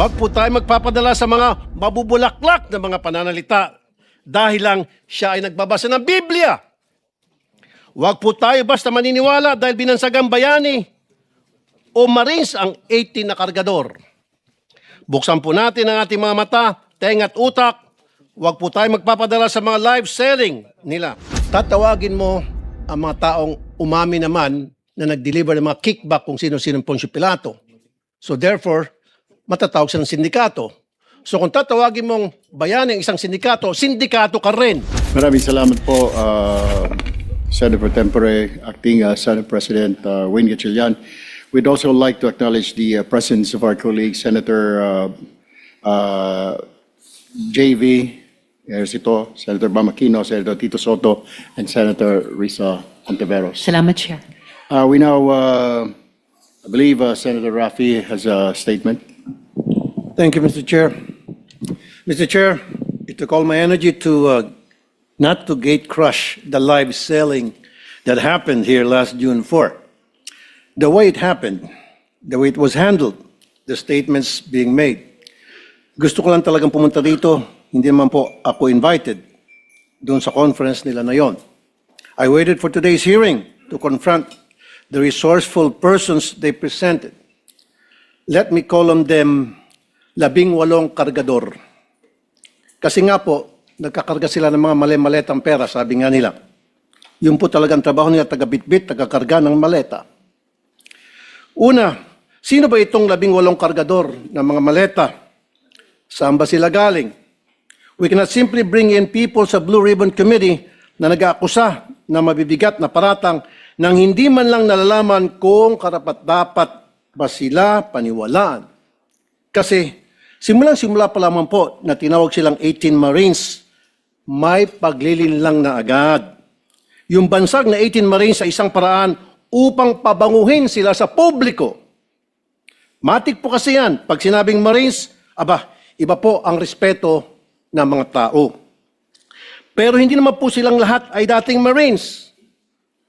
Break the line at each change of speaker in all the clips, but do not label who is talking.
Huwag po tayo magpapadala sa mga mabubulaklak na mga pananalita dahil lang siya ay nagbabasa ng Biblia. Huwag po tayo basta maniniwala dahil binansagang bayani o Marines ang 18 na kargador. Buksan po natin ang ating mga mata, tenga at utak. Huwag po tayo magpapadala sa mga live selling nila. Tatawagin mo ang mga taong umami naman na nag-deliver ng mga kickback kung sino-sino Poncio Pilato. So therefore, matatawag siya ng sindikato. So kung tatawagin mong bayani ang isang sindikato, sindikato ka rin.
Maraming salamat po, Senator Pro Tempore, Acting Senate President Wayne Gatchalian. We'd also like to acknowledge the presence of our colleague, Senator JV, Senator Bam Aquino, Senator Tito Soto, and Senator Risa Ontiveros.
Salamat, Chair.
We now, I believe Senator Rafi has a statement.
Thank you, Mr. Chair. Mr. Chair, it took all my energy to not to gate crush the live selling that happened here last June 4. The way it happened, the way it was handled, the statements being made. Gusto ko lang talagang pumunta dito, hindi naman po ako invited doon sa conference nila na yon. I waited for today's hearing to confront the resourceful persons they presented. Let me call on them 18 kargador. Kasi nga po, nagkakarga sila ng mga mali-maletang pera, sabi nga nila. Yun po talagang trabaho nila, taga-bitbit, taga-karga ng maleta. Una, sino ba itong 18 kargador ng mga maleta? Saan ba sila galing? We cannot simply bring in people sa Blue Ribbon Committee na nag-aakusa na mabibigat na paratang nang hindi man lang nalalaman kung karapat-dapat ba sila paniwalaan. Kasi simulang-simula pa lamang po na tinawag silang 18 Marines, may paglilinlang na agad. Yung bansag na 18 Marines sa isang paraan upang pabanguhin sila sa publiko. Matik po kasi yan. Pag sinabing Marines, iba po ang respeto ng mga tao. Pero hindi naman po silang lahat ay dating Marines.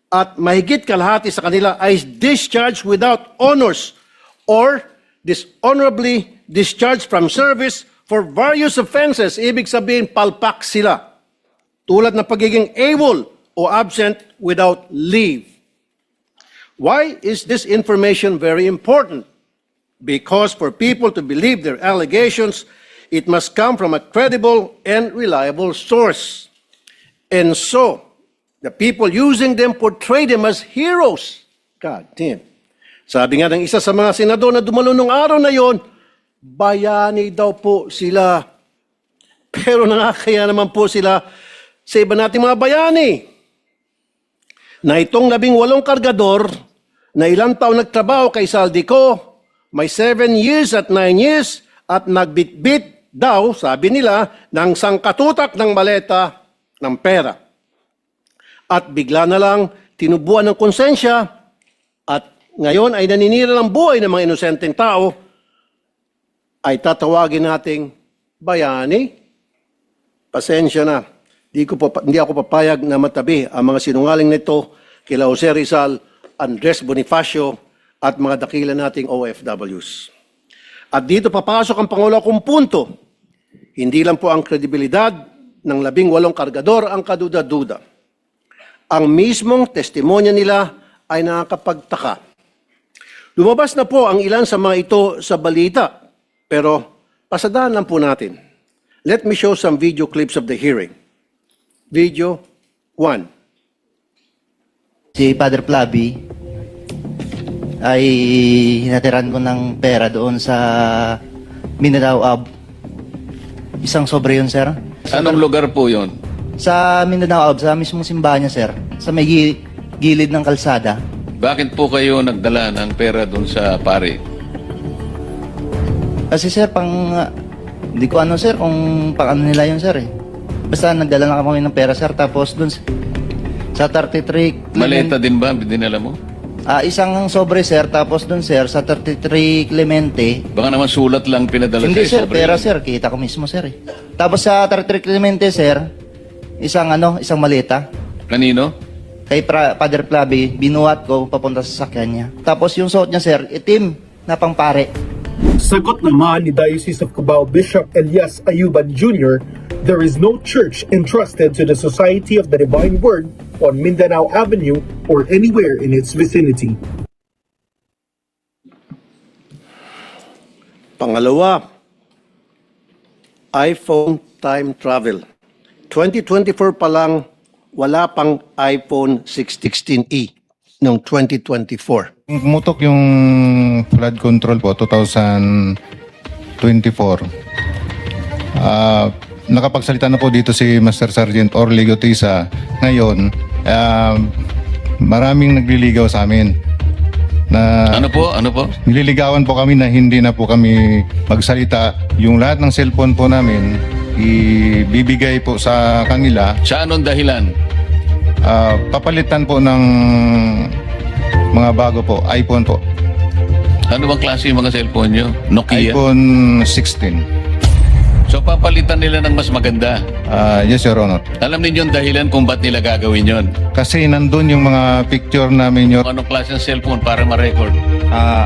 At mahigit kalahati sa kanila ay discharged without honors or dishonorably discharged from service for various offenses. Ibig sabihin, palpak sila. Tulad ng pagiging AWOL o absent without leave. Why is this information very important? Because for people to believe their allegations, it must come from a credible and reliable source. And so, the people using them portray them as heroes. God damn. Sabi nga ng isa sa mga senador na dumalo nung araw na yon, bayani daw po sila. Pero nakakaya naman po sila sa iba nating mga bayani. Na itong 18 kargador, na ilang taon nagtrabaho kay Saldico, may 7 years at 9 years, at nagbitbit daw, sabi nila, ng sangkatutak ng maleta ng pera. At bigla na lang tinubuan ng konsensya at ngayon ay naninira ng buhay ng mga inosenteng tao, ay tatawagin nating bayani. Pasensya na. Hindi ako papayag na matabi ang mga sinungaling nito kila Jose Rizal, Andres Bonifacio at mga dakila nating OFWs. At dito papasok ang pangulo kong punto. Hindi lang po ang kredibilidad ng 18 kargador ang kaduda-duda. Ang mismong testimonya nila ay nakakapagtaka. Lumabas na po ang ilan sa mga ito sa balita, pero pasadaan lang po natin. Let me show some video clips of the hearing. Video 1.
Si Father Flavi ay hinatiran ko ng pera doon sa Mindanao Ab. Isang sobre yun, sir.
Anong lugar po yun?
Sa Mindanao Ab, sa mismong simbahan niya, sir. Sa may gilid ng kalsada.
Bakit po kayo nagdala ng pera doon sa pare?
Kasi, sir, hindi ko ano, sir, kung pang ano nila yun, sir, eh. Basta nagdala na kami ng pera, sir. Tapos doon sa 33
Maleta din ba dinala mo?
Isang sobre, sir. Tapos doon, sir, sa 33 Clemente.
Baka naman sulat lang pinadala
Hindi,
sa'yo,
sir.
sobre
Pera,
yun.
sir. Kita ko mismo, sir, eh. Tapos sa 33 Clemente, sir, isang maleta.
Kanino?
Kay Father Flavi, binuhat ko papunta sa sakyan niya. Tapos yung suot niya, sir, itim na pangpare.
Sagot naman ni Diocese of Cubao Bishop Elias Ayuban Jr., there is no church entrusted to the Society of the Divine Word on Mindanao Avenue or anywhere in its vicinity.
Pangalawa, iPhone time travel. 2024 pa lang, wala pang iPhone 16e noong 2024.
Pumutok yung flood control po, 2024. Nakapagsalita na po dito si Master Sergeant Orly Gotisa. Ngayon, maraming nagliligaw sa amin. Na
Ano po?
nililigawan po kami na hindi na po kami magsalita. Yung lahat ng cellphone po namin, ibibigay po sa kanila.
Sa anong dahilan?
Papalitan po ng mga bago po, iPhone po.
Ano bang klase yung mga cellphone nyo? Nokia?
iPhone 16.
So papalitan nila ng mas maganda.
Yes, Your Honor.
Alam ninyo yung dahilan kung ba't nila gagawin yon?
Kasi nandun yung mga picture namin, Your
Anong klase ng cellphone para ma-record?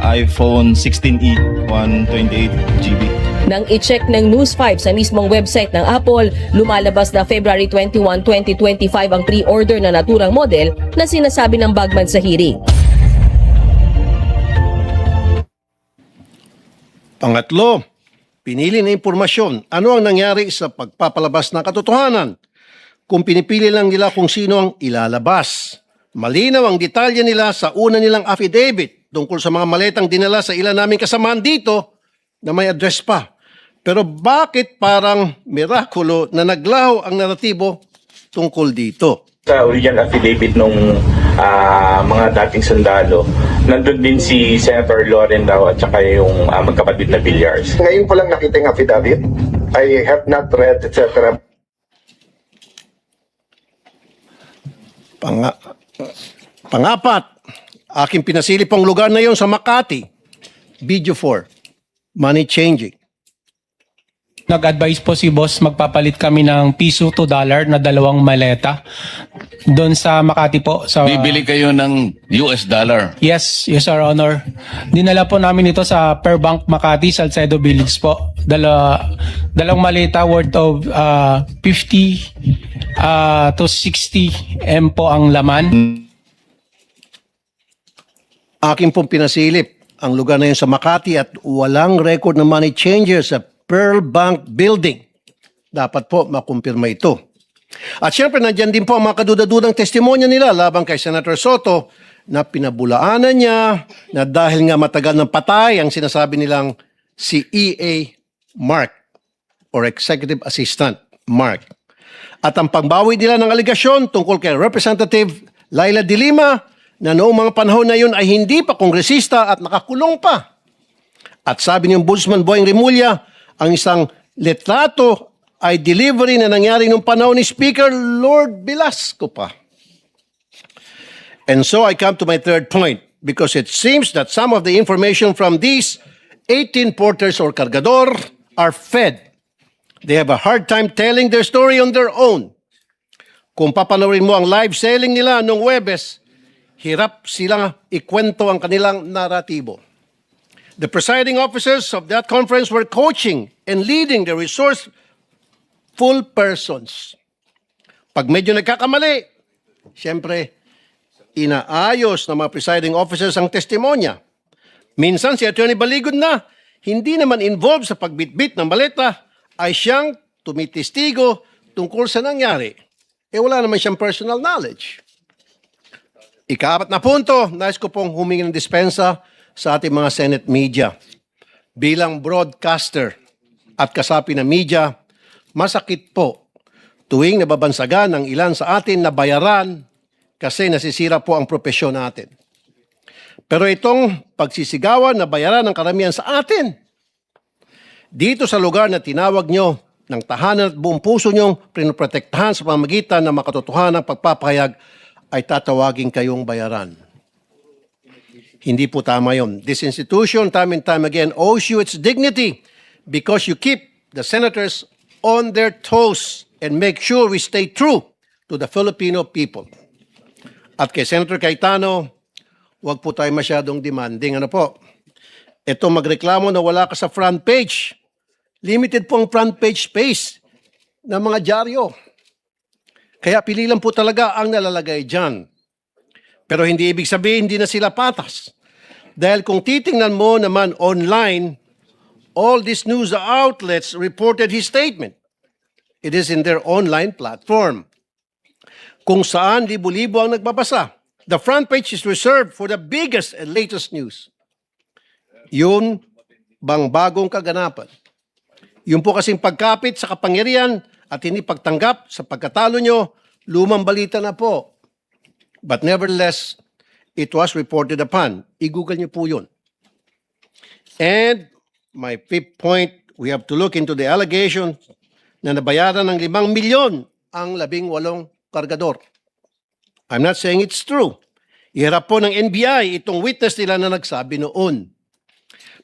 iPhone 16e, 128 GB.
Nang i-check ng News 5 sa mismong website ng Apple, lumalabas na February 21, 2025 ang pre-order na naturang model na sinasabi ng Bagman sa hearing.
Pangatlo, pinili na impormasyon. Ano ang nangyari sa pagpapalabas ng katotohanan? Kung pinipili lang nila kung sino ang ilalabas. Malinaw ang detalye nila sa una nilang affidavit tungkol sa mga maletang dinala sa ilan naming kasamaan dito na may address pa. Pero bakit parang mirakulo na naglaho ang naratibo tungkol dito?
Sa original affidavit nung mga dating sundalo, nandun din si Senator Loren daw at saka yung magkapatid na Villars.
Ngayon ko lang nakita yung affidavit. I have not read, etc.
Pangapat, aking pinasilip ang lugar na yon sa Makati. Video 4, money changing.
Nag-advise po si boss, magpapalit kami ng piso to dollar na 2 maleta doon sa Makati po.
Bibili kayo ng US dollar.
Yes, Your Honor. Dinala po namin ito sa Per Bank Makati, Salcedo Village po. Dalawang maleta worth of 50 to 60 M po ang laman.
Aking pong pinasilip ang lugar na yun sa Makati at walang record ng money changer sa Pearl Bank Building. Dapat po makumpirma ito. At syempre, nandyan din po ang mga kadudadudang testimonya nila laban kay Senator Soto na pinabulaanan niya na dahil nga matagal ng patay ang sinasabi nilang si EA Mark or Executive Assistant Mark. At ang pangbawi nila ng aligasyon tungkol kay Representative Laila De Lima na noong mga panahon na yun ay hindi pa kongresista at nakakulong pa. At sabi ni Ombudsman Boying Remulla, ang isang letrato ay delivery na nangyari nung panahon ni Speaker Lord Velasco pa. And so I come to my third point because it seems that some of the information from these 18 porters or cargador are fed. They have a hard time telling their story on their own. Kung papanoorin mo ang live selling nila nung Webes, hirap silang ikwento ang kanilang naratibo. The presiding officers of that conference were coaching and leading the resourceful persons. Pag medyo nagkakamali, siyempre, inaayos ng mga presiding officers ang testimonya. Minsan si Attorney Baligod na, hindi naman involved sa pagbitbit ng maleta, ay siyang tumitistigo tungkol sa nangyari. Wala naman siyang personal knowledge. Ika-4 na punto, nais ko pong humingi ng dispensa sa ating mga Senate media. Bilang broadcaster at kasapi ng media, masakit po tuwing nababansagan ng ilan sa atin na bayaran kasi nasisira po ang propesyon natin. Pero itong pagsisigawan na bayaran ng karamihan sa atin, dito sa lugar na tinawag nyo ng tahanan at buong puso nyong pinoprotektahan sa pamamagitan ng makatotohanan ng pagpapahayag, ay tatawagin kayong bayaran. Hindi po tama yun. This institution, time and time again, owes you its dignity because you keep the senators on their toes and make sure we stay true to the Filipino people. At kay Senator Cayetano, huwag po tayo masyadong demanding. Ano po? Ito magreklamo na wala ka sa front page. Limited po ang front page space ng mga dyaryo. Kaya pili lang po talaga ang nalalagay dyan. Pero hindi ibig sabihin hindi na sila patas. Dahil kung titingnan mo naman online, all these news outlets reported his statement. It is in their online platform, kung saan libo-libo ang nagbabasa. The front page is reserved for the biggest and latest news. Yun bang bagong kaganapan? Yun po kasing pagkapit sa kapangyarihan at hindi pagtanggap sa pagkatalo nyo, lumang balita na po. But nevertheless, it was reported upon. I-google nyo po yun. And my fifth point, we have to look into the allegation na nabayaran ng 5 milyon ang 18 kargador. I'm not saying it's true. Iharap po ng NBI itong witness nila na nagsabi noon.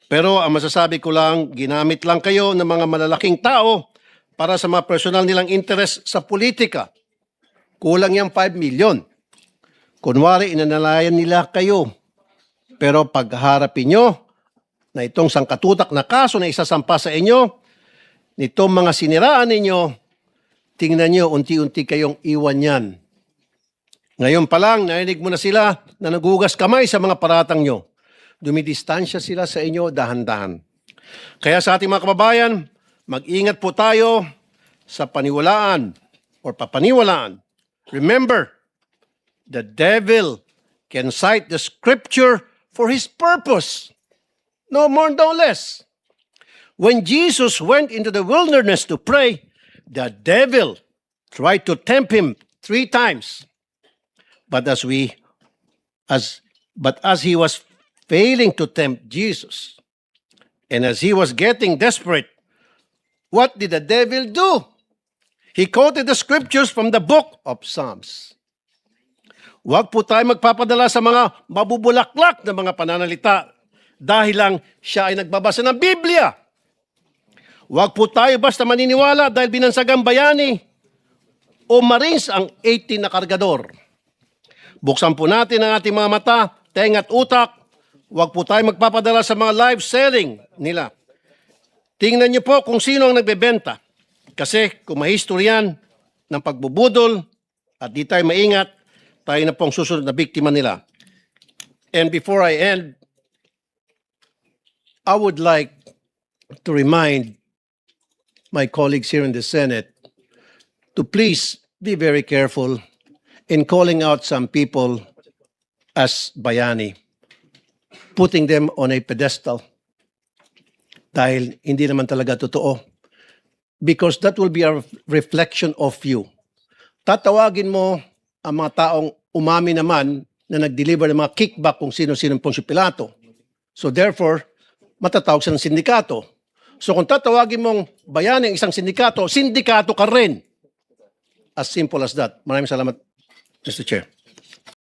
Pero ang masasabi ko lang, ginamit lang kayo ng mga malalaking tao para sa mga personal nilang interest sa politika. Kulang yung 5 milyon. Kunwari, inanalayan nila kayo. Pero pagharapin nyo na itong sangkatutak na kaso na isasampa sa inyo, nitong mga siniraan ninyo, tingnan nyo, unti-unti kayong iwan yan. Ngayon pa lang, narinig mo na sila na nagugas kamay sa mga paratang nyo. Dumidistansya sila sa inyo dahan-dahan. Kaya sa ating mga kababayan, mag-ingat po tayo sa paniwalaan or papaniwalaan. Remember, the devil can cite the scripture for his purpose. No more, no less. When Jesus went into the wilderness to pray, the devil tried to tempt him 3 times. But as he was failing to tempt Jesus, and as he was getting desperate, what did the devil do? He quoted the scriptures from the book of Psalms. Huwag po tayo magpapadala sa mga mabubulaklak na mga pananalita dahil lang siya ay nagbabasa ng Biblia. Huwag po tayo basta maniniwala dahil binansagang bayani o Marines ang 18 na kargador. Buksan po natin ang ating mga mata, tenga at utak. Huwag po tayo magpapadala sa mga live selling nila. Tingnan niyo po kung sino ang nagbebenta. Kasi kung may history yan ng pagbubudol at di tayo maingat, tayo na pong susunod na biktima nila. And before I end, I would like to remind my colleagues here in the Senate to please be very careful in calling out some people as bayani, putting them on a pedestal dahil hindi naman talaga totoo. Because that will be a reflection of you. Tatawagin mo ang mga taong umami naman na nag-deliver ng mga kickback kung sino-sino pong si Pilato. So therefore, matatawag siya ng sindikato. So kung tatawagin mong bayani ang isang sindikato, sindikato ka rin. As simple as that. Maraming salamat, Mr. Chair.